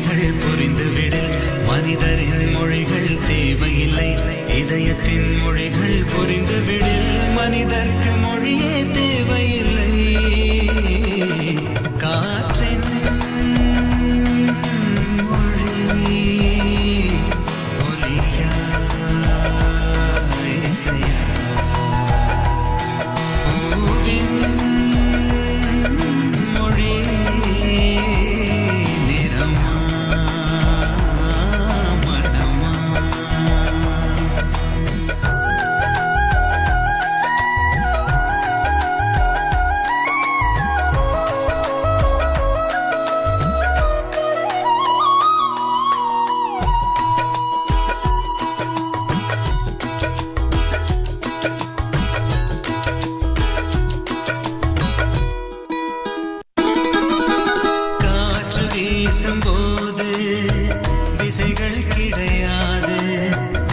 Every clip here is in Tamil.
மொழிகள் புரிந்துவிடில் மனிதரின் மொழிகள் தேவையில்லை. இதயத்தின் மொழிகள் புரிந்துவிடில் மனிதர்க்கு மொழியே தேவையில்லை. காற்றின் பேசும்போது திசைகள் கிடையாது.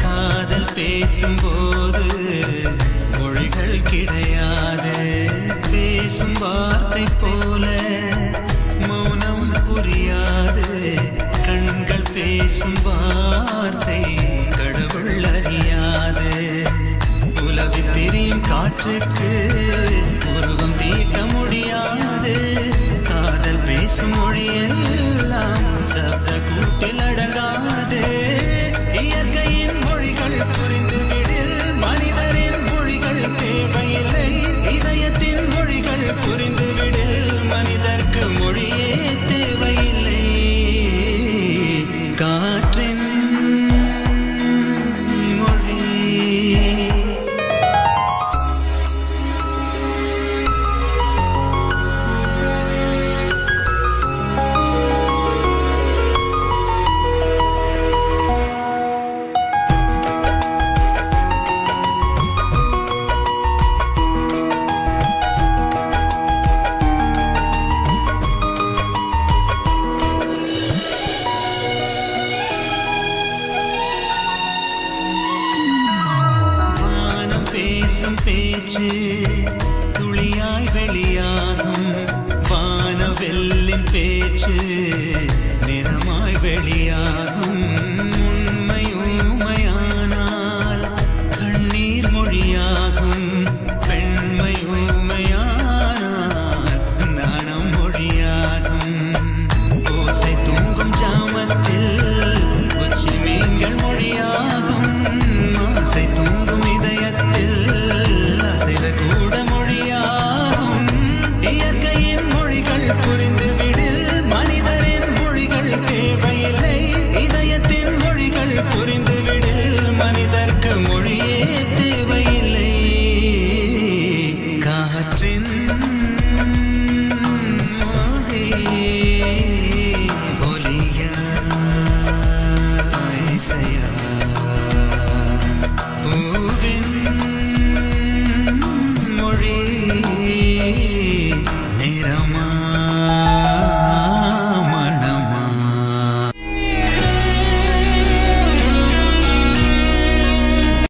காதல் பேசும்போது மொழிகள் கிடையாது. பேசும் வார்த்தை போல மௌனம் புரியாது. கண்கள் பேசும் வார்த்தை கடவுள் அறியாது. உலகில் தெரியும் காற்றுக்கு உருவம் தீட்ட முடியாது. காதல் பேசும் மொழியெல்லாம் சப்த கூட்டில் அடங்காது. இயற்கையின் மொழிகள் புரிந்துவிடில் மனிதரின் மொழிகள் தேவையில்லை. இதயத்தின் மொழிகள் புரிந்துவிடில் மனிதர்க்கு மொழியே தேவையில்லை. காற்றின் பேசும் பேச்சு துளியாய் வெளியாகும். வானவெல்லின் பேச்சு நிறமாய் வெளியாகும்.